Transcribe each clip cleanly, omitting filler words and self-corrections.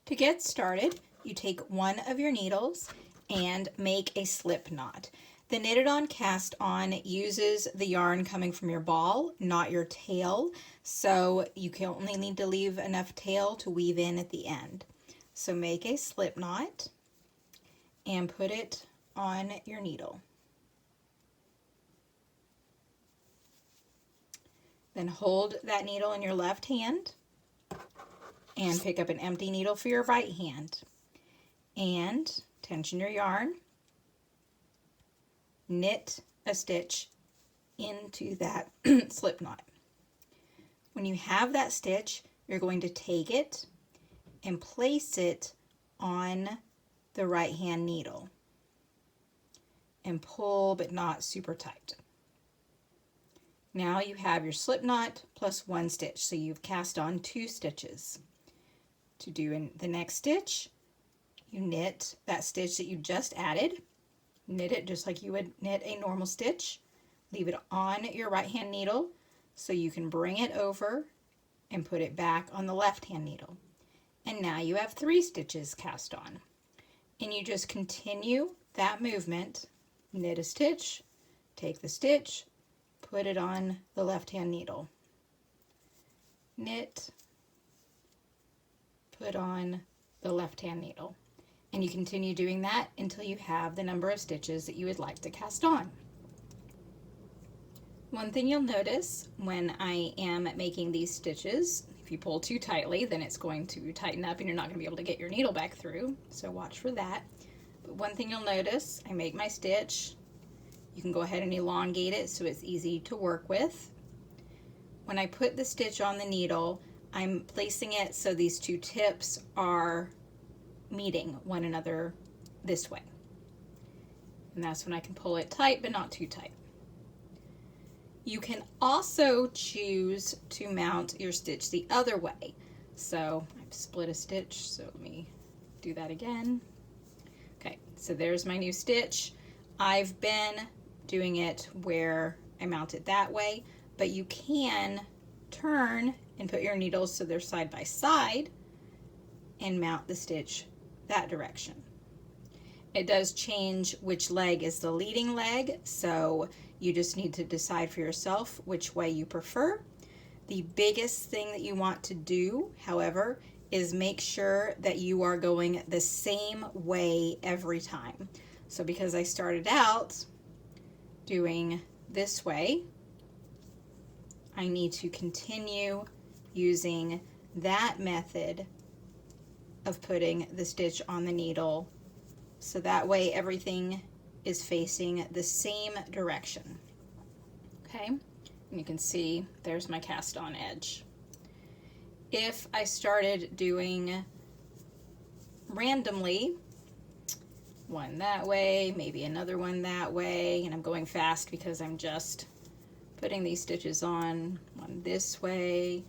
To get started, you take one of your needles and make a slip knot. The knitted on cast on uses the yarn coming from your ball, not your tail, so you can only need to leave enough tail to weave in at the end. So make a slip knot and put it on your needle. Then hold that needle in your left hand and pick up an empty needle for your right hand. And tension your yarn, knit a stitch into that slip knot. When you have that stitch, you're going to take it and place it on the right hand needle and pull, but not super tight. Now you have your slip knot plus one stitch, so you've cast on 2 stitches. To do in the next stitch, you knit that stitch that you just added, knit it just like you would knit a normal stitch, leave it on your right hand needle so you can bring it over and put it back on the left hand needle. And now you have 3 stitches cast on. And you just continue that movement, knit a stitch, take the stitch, put it on the left hand needle, knit, put on the left hand needle. And you continue doing that until you have the number of stitches that you would like to cast on. One thing you'll notice when I am making these stitches, if you pull too tightly, then it's going to tighten up and you're not going to be able to get your needle back through, so watch for that. But one thing you'll notice, I make my stitch. You can go ahead and elongate it so it's easy to work with. When I put the stitch on the needle, I'm placing it so these 2 tips are meeting one another this way. And that's when I can pull it tight, but not too tight. You can also choose to mount your stitch the other way. So I've split a stitch, so let me do that again. Okay, so there's my new stitch. I've been doing it where I mount it that way, but you can turn and put your needles so they're side by side and mount the stitch that direction. It does change which leg is the leading leg, so you just need to decide for yourself which way you prefer. The biggest thing that you want to do, however, is make sure that you are going the same way every time. So because I started out doing this way, I need to continue using that method of putting the stitch on the needle, so that way everything is facing the same direction. Okay, and you can see there's my cast on edge. If I started doing randomly, one that way, maybe another one that way, and I'm going fast because I'm just putting these stitches on, one this way,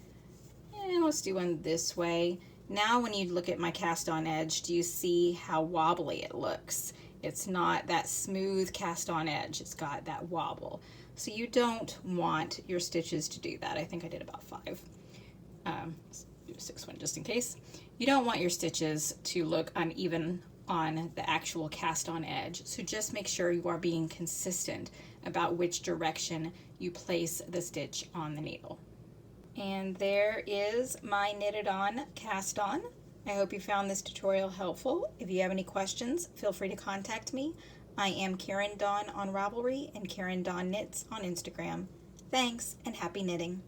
and let's do one this way. Now when you look at my cast on edge, do you see how wobbly it looks? It's not that smooth cast on edge, it's got that wobble. So you don't want your stitches to do that. I think I did about 5. Let's do a 6th one just in case. You don't want your stitches to look uneven on the actual cast on edge. So just make sure you are being consistent about which direction you place the stitch on the needle. And there is my knitted on cast on. I hope you found this tutorial helpful. If you have any questions, feel free to contact me. I am Karen Dawn on Ravelry and Karen Dawn Knits on Instagram. Thanks and happy knitting.